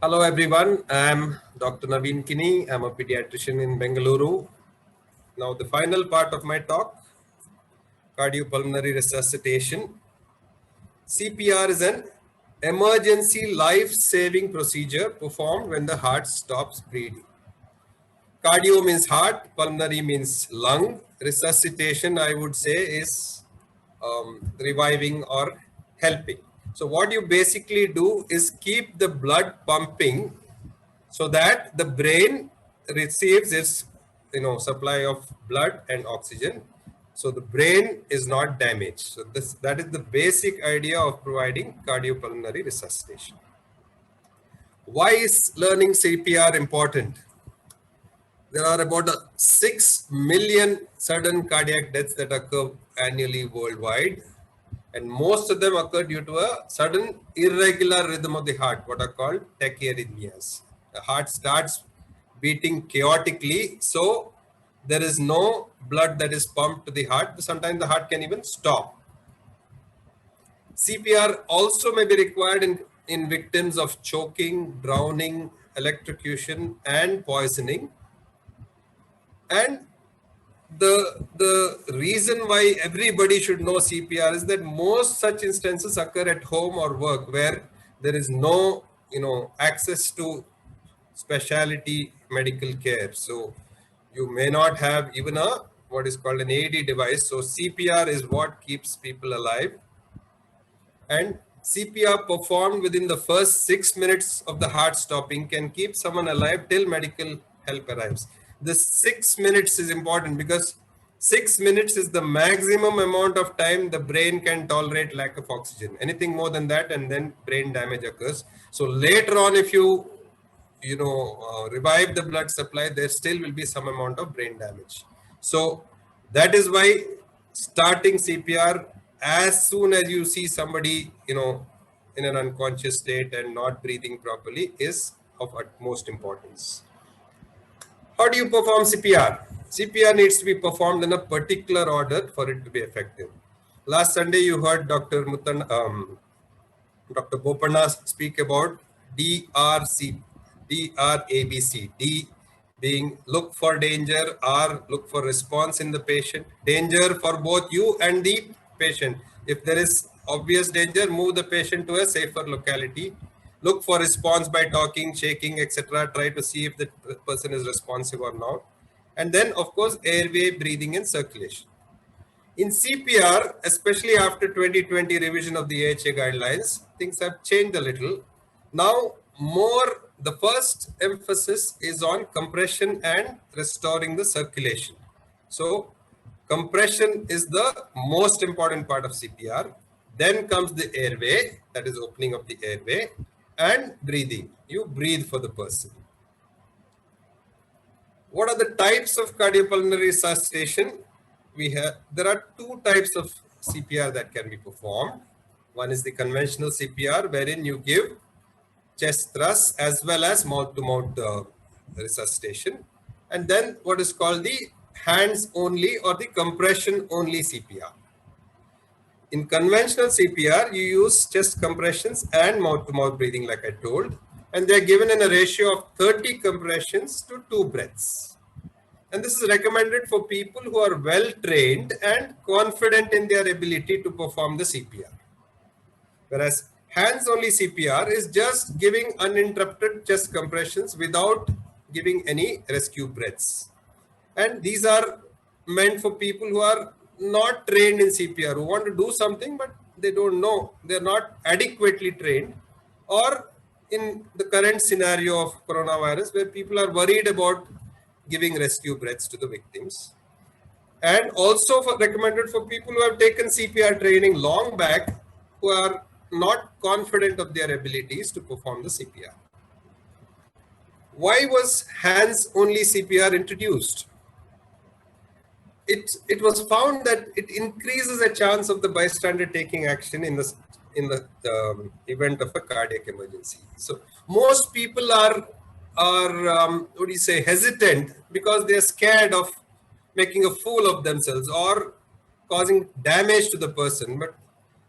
Hello everyone, I'm Dr. Naveen Kini. I'm a pediatrician in Bengaluru. Now the final part of my talk, cardiopulmonary resuscitation. CPR is an emergency life-saving procedure performed when the heart stops breathing. Cardio means heart, pulmonary means lung. Resuscitation, I would say, is reviving or helping. So what you basically do is keep the blood pumping so that the brain receives its supply of blood and oxygen, so the brain is not damaged. So that is the basic idea of providing cardiopulmonary resuscitation. Why is learning CPR important? There are about 6 million sudden cardiac deaths that occur annually worldwide, and most of them occur due to a sudden irregular rhythm of the heart, what are called tachyarrhythmias. The heart starts beating chaotically, so there is no blood that is pumped to the heart. Sometimes the heart can even stop. CPR also may be required in victims of choking, drowning, electrocution, and poisoning. And the reason why everybody should know CPR is that most such instances occur at home or work where there is no access to specialty medical care. So you may not have even a what is called an AED device. So CPR is what keeps people alive. And CPR performed within the first 6 minutes of the heart stopping can keep someone alive till medical help arrives. This 6 minutes is important because 6 minutes is the maximum amount of time the brain can tolerate lack of oxygen. Anything more than that, and then brain damage occurs. So later on, if you revive the blood supply, there still will be some amount of brain damage. So that is why starting CPR as soon as you see somebody, in an unconscious state and not breathing properly is of utmost importance. How do you perform CPR? CPR needs to be performed in a particular order for it to be effective. Last Sunday, you heard Dr. Dr. Bopanna speak about DRC, DRABC. D being look for danger, R look for response in the patient. Danger for both you and the patient. If there is obvious danger, move the patient to a safer locality. Look for response by talking, shaking, etc. Try to see if the person is responsive or not. And then, of course, airway, breathing, and circulation. In CPR, especially after 2020 revision of the AHA guidelines, things have changed a little. Now, the first emphasis is on compression and restoring the circulation. So, compression is the most important part of CPR. Then comes the airway, that is opening of the airway, and breathing. You breathe for the person. What are the types of cardiopulmonary resuscitation? There are two types of CPR that can be performed. One is the conventional CPR, wherein you give chest thrust as well as mouth-to-mouth resuscitation. And then what is called the hands only or the compression only CPR. In conventional CPR, you use chest compressions and mouth-to-mouth breathing, like I told, and they're given in a ratio of 30 compressions to 2 breaths. And this is recommended for people who are well trained and confident in their ability to perform the CPR. Whereas hands-only CPR is just giving uninterrupted chest compressions without giving any rescue breaths. And these are meant for people who are not trained in CPR, who want to do something, but they don't know, they're not adequately trained, or in the current scenario of coronavirus where people are worried about giving rescue breaths to the victims. And also recommended for people who have taken CPR training long back, who are not confident of their abilities to perform the CPR. Why was hands-only CPR introduced? It was found that it increases the chance of the bystander taking action in the event of a cardiac emergency. So most people are hesitant because they are scared of making a fool of themselves or causing damage to the person. But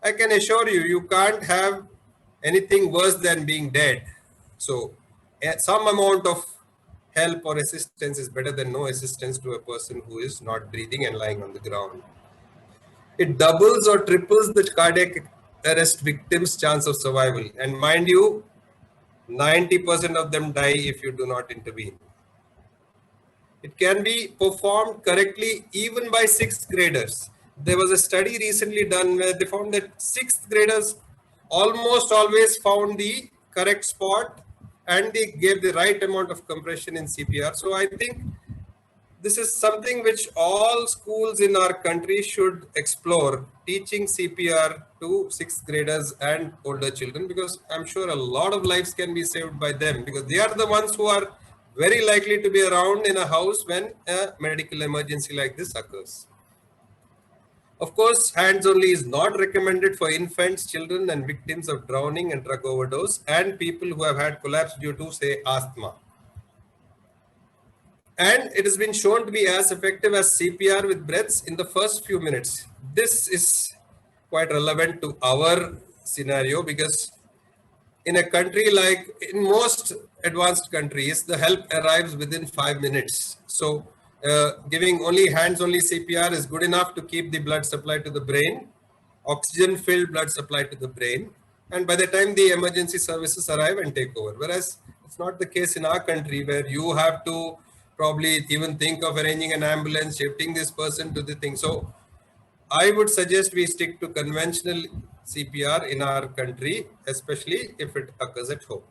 I can assure you, you can't have anything worse than being dead. So some amount of help or assistance is better than no assistance to a person who is not breathing and lying on the ground. It doubles or triples the cardiac arrest victim's chance of survival. And mind you, 90% of them die if you do not intervene. It can be performed correctly even by sixth graders. There was a study recently done where they found that sixth graders almost always found the correct spot and they gave the right amount of compression in CPR. So I think this is something which all schools in our country should explore, teaching CPR to sixth graders and older children, because I'm sure a lot of lives can be saved by them, because they are the ones who are very likely to be around in a house when a medical emergency like this occurs. Of course, hands only is not recommended for infants, children, and victims of drowning and drug overdose, and people who have had collapse due to, say, asthma. And it has been shown to be as effective as CPR with breaths in the first few minutes. This is quite relevant to our scenario, because in a country like in most advanced countries, the help arrives within 5 minutes. So giving only hands-only CPR is good enough to keep the blood supply to the brain, oxygen-filled blood supply to the brain. And by the time the emergency services arrive and take over, whereas it's not the case in our country, where you have to probably even think of arranging an ambulance, shifting this person to the thing. So I would suggest we stick to conventional CPR in our country, especially if it occurs at home.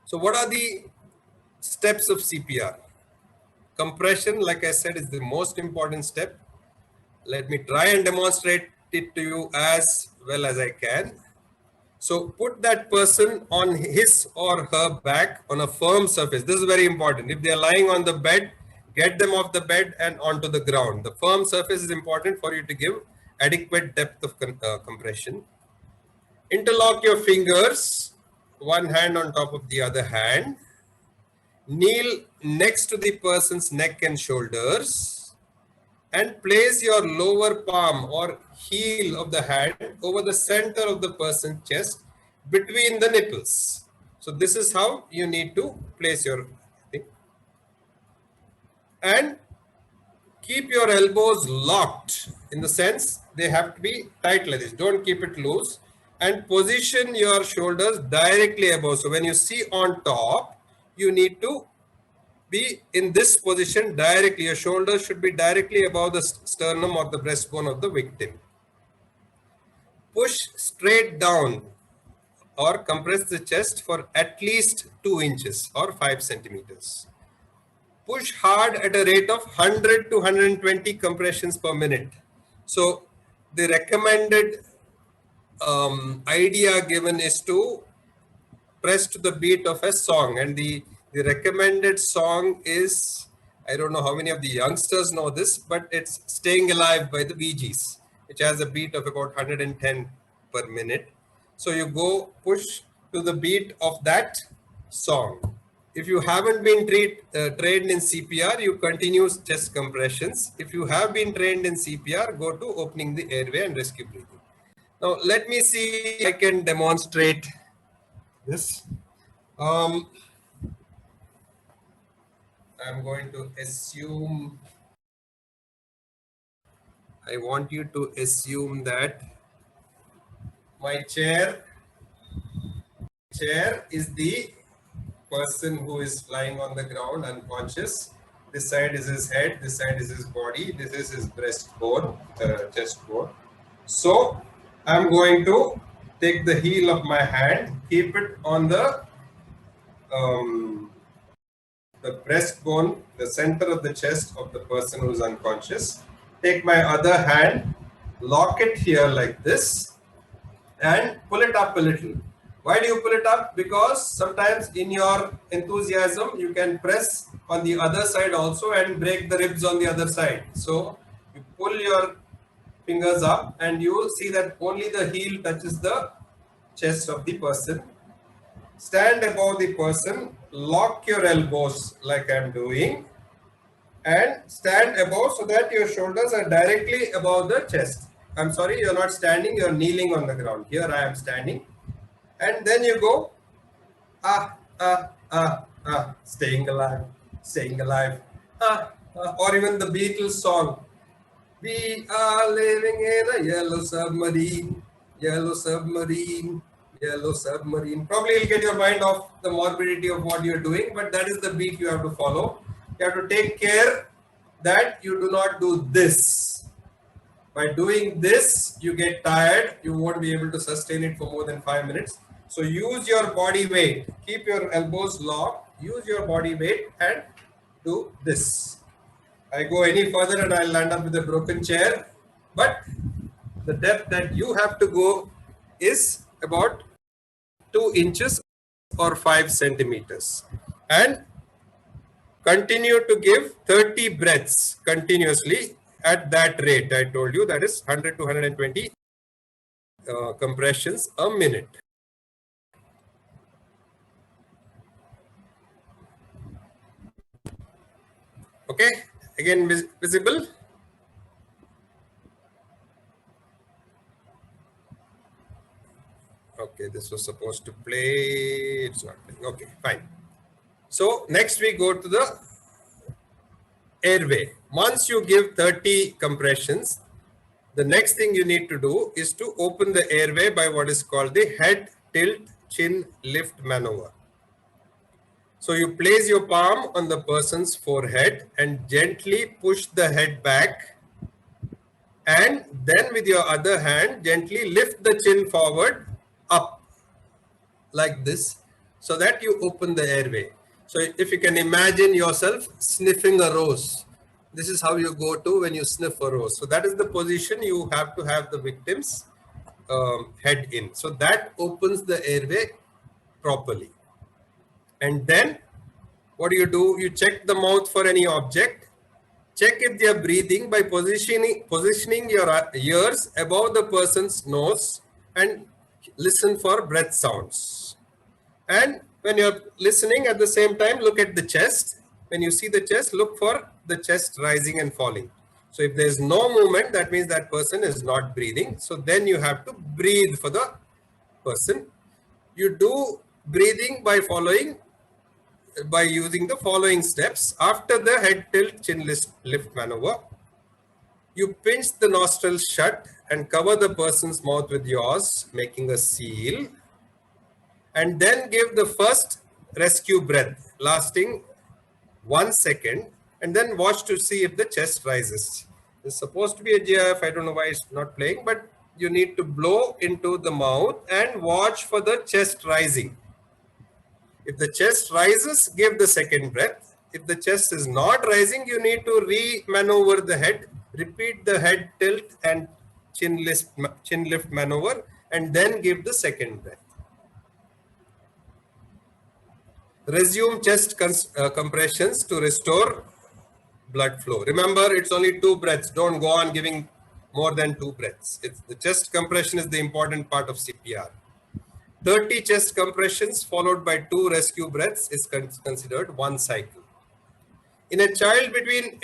So what are the steps of CPR? Compression, like I said, is the most important step. Let me try and demonstrate it to you as well as I can. So put that person on his or her back on a firm surface. This is very important. If they are lying on the bed, get them off the bed and onto the ground. The firm surface is important for you to give adequate depth of compression. Interlock your fingers, one hand on top of the other hand. Kneel next to the person's neck and shoulders, and place your lower palm or heel of the hand over the center of the person's chest between the nipples. So this is how you need to place your thing. And keep your elbows locked, in the sense they have to be tight like this. Don't keep it loose. And position your shoulders directly above. So when you see on top, you need to be in this position directly. Your shoulders should be directly above the sternum or the breastbone of the victim. Push straight down or compress the chest for at least 2 inches or 5 centimeters. Push hard at a rate of 100 to 120 compressions per minute. So the recommended idea given is to press to the beat of a song, and the recommended song is, I don't know how many of the youngsters know this, but it's Staying Alive by the Bee Gees, which has a beat of about 110 per minute. So you go push to the beat of that song. If you haven't been trained in CPR, you continue chest compressions. If you have been trained in CPR, go to opening the airway and rescue breathing. Now, let me see if I can demonstrate this. I'm going to assume, I want you to assume that my chair is the person who is lying on the ground unconscious. This side is his head, this side is his body, this is his breastbone, chest bone. So I'm going to take the heel of my hand, keep it on the breastbone, the center of the chest of the person who is unconscious. Take my other hand, lock it here like this, and pull it up a little. Why do you pull it up? Because sometimes in your enthusiasm, you can press on the other side also and break the ribs on the other side. So you pull your fingers up and you will see that only the heel touches the chest of the person. Stand above the person, lock your elbows like I'm doing, and stand above so that your shoulders are directly above the chest. I'm sorry, you're not standing, you're kneeling on the ground. Here I am standing. And then you go staying alive, staying alive. Or even the Beatles song, we are living in a yellow submarine, yellow submarine, yellow submarine. Probably you'll get your mind off the morbidity of what you're doing, but that is the beat you have to follow. You have to take care that you do not do this. By doing this, you get tired. You won't be able to sustain it for more than 5 minutes. So use your body weight. Keep your elbows locked. Use your body weight and do this. I go any further and I'll land up with a broken chair. But the depth that you have to go is about 2 inches or 5 centimeters. And continue to give 30 breaths continuously at that rate. I told you that is 100 to 120 compressions a minute. Okay, again visible. Okay, this was supposed to play. It's not playing. Okay, fine. So next we go to the airway. Once you give 30 compressions, the next thing you need to do is to open the airway by what is called the head tilt chin lift maneuver. So you place your palm on the person's forehead and gently push the head back, and then with your other hand gently lift the chin forward up like this so that you open the airway. So if you can imagine yourself sniffing a rose, this is how you go to when you sniff a rose. So that is the position you have to have the victim's head in. So that opens the airway properly. And then what do? You check the mouth for any object. Check if they are breathing by positioning your ears above the person's nose and listen for breath sounds. And when you're listening at the same time, look at the chest. When you see the chest, look for the chest rising and falling. So if there's no movement, that means that person is not breathing. So then you have to breathe for the person. You do breathing by using the following steps. After the head tilt chin lift maneuver, you pinch the nostrils shut and cover the person's mouth with yours, making a seal. And then give the first rescue breath, lasting 1 second, and then watch to see if the chest rises. It's supposed to be a GIF. I don't know why it's not playing, but you need to blow into the mouth and watch for the chest rising. If the chest rises, give the second breath. If the chest is not rising, you need to re-maneuver the head, repeat the head tilt and chin lift maneuver, and then give the second breath. Resume chest compressions to restore blood flow. Remember, it's only 2 breaths. Don't go on giving more than 2 breaths. The chest compression is the important part of CPR. 30 chest compressions followed by 2 rescue breaths is considered 1 cycle. In a child between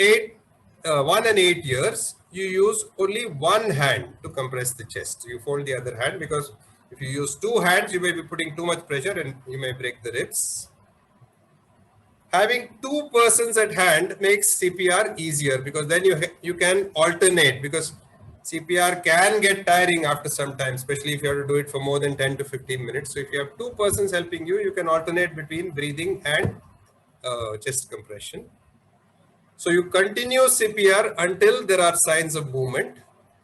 1 and 8 years, you use only 1 hand to compress the chest. You fold the other hand, because if you use 2 hands, you may be putting too much pressure and you may break the ribs. Having 2 persons at hand makes CPR easier, because then you can alternate, because CPR can get tiring after some time, especially if you have to do it for more than 10 to 15 minutes. So if you have 2 persons helping you, you can alternate between breathing and chest compression. So you continue CPR until there are signs of movement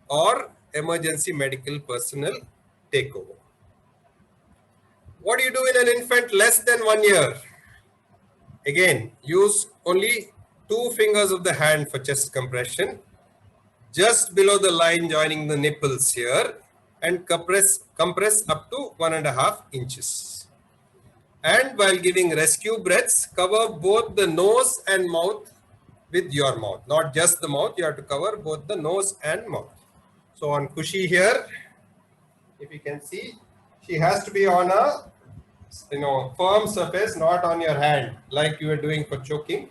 or emergency medical personnel take over. What do you do in an infant less than 1 year? Again, use only 2 fingers of the hand for chest compression, just below the line joining the nipples here, and compress up to 1.5 inches. And while giving rescue breaths, cover both the nose and mouth with your mouth, not just the mouth. You have to cover both the nose and mouth. So on Kushi here, if you can see, she has to be on a firm surface, not on your hand like you are doing for choking.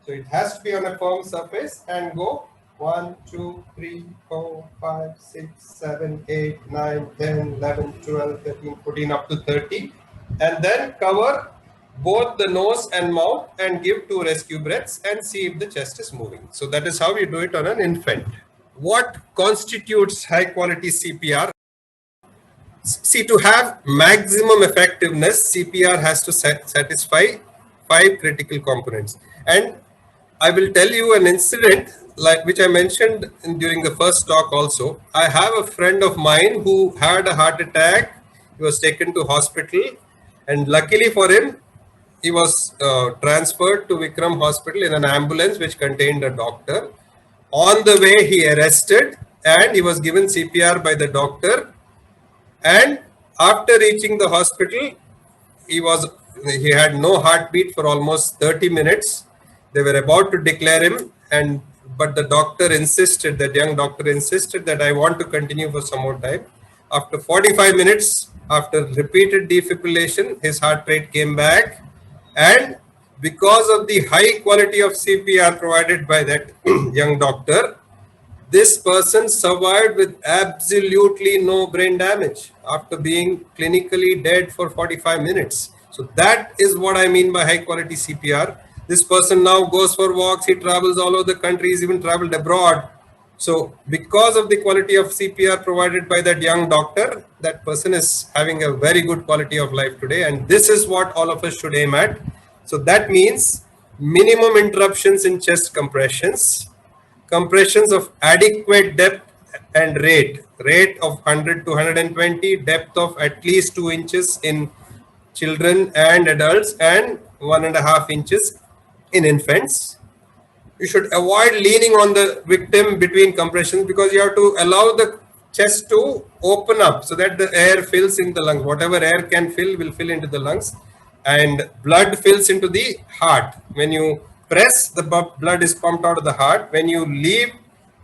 So it has to be on a firm surface, and go 1, 2, 3, 4, 5, 6, 7, 8, 9, 10, 11, 12, 13, 14, up to 30. and then cover both the nose and mouth and give 2 rescue breaths and see if the chest is moving. So that is how you do it on an infant. What constitutes high quality CPR? See, to have maximum effectiveness, CPR has to satisfy 5 critical components. And I will tell you an incident like which I mentioned during the first talk also. I have a friend of mine who had a heart attack. He was taken to hospital, and luckily for him, he was transferred to Vikram Hospital in an ambulance which contained a doctor. On the way, he arrested and he was given CPR by the doctor. And after reaching the hospital, he had no heartbeat for almost 30 minutes. They were about to declare him, but the doctor insisted, that young doctor insisted, that I want to continue for some more time. After 45 minutes, after repeated defibrillation, his heart rate came back, and because of the high quality of CPR provided by that young doctor, this person survived with absolutely no brain damage after being clinically dead for 45 minutes. So that is what I mean by high quality CPR. This person now goes for walks, he travels all over the country, he's even traveled abroad. So because of the quality of CPR provided by that young doctor, that person is having a very good quality of life today. And this is what all of us should aim at. So that means minimum interruptions in chest compressions, compressions of adequate depth and rate of 100 to 120, depth of at least 2 inches in children and adults, and 1.5 inches in infants. You should avoid leaning on the victim between compressions, because you have to allow the chest to open up so that the air fills in the lungs. Whatever air can fill will fill into the lungs, and blood fills into the heart. When you press, the blood is pumped out of the heart. When you leave,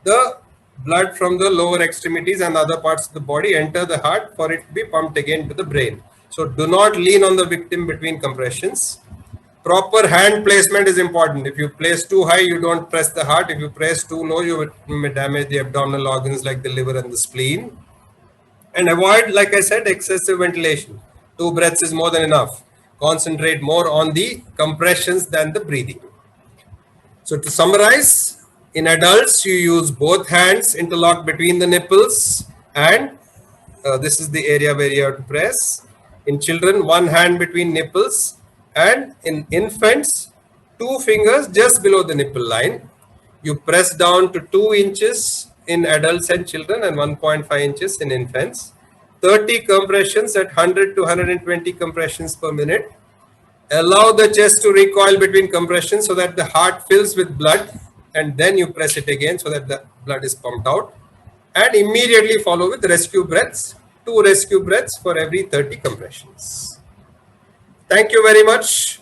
the blood from the lower extremities and other parts of the body enter the heart for it to be pumped again to the brain. So do not lean on the victim between compressions. Proper hand placement is important. If you place too high, you don't press the heart. If you press too low, you may damage the abdominal organs like the liver and the spleen. And avoid, like I said, excessive ventilation. 2 breaths is more than enough. Concentrate more on the compressions than the breathing. So to summarize, in adults, you use both hands interlocked between the nipples, and this is the area where you have to press. In children, 1 hand between nipples, and in infants, 2 fingers just below the nipple line. You press down to 2 inches in adults and children and 1.5 inches in infants. 30 compressions at 100 to 120 compressions per minute. Allow the chest to recoil between compressions so that the heart fills with blood, and then you press it again so that the blood is pumped out. And immediately follow with rescue breaths, 2 rescue breaths for every 30 compressions. Thank you very much.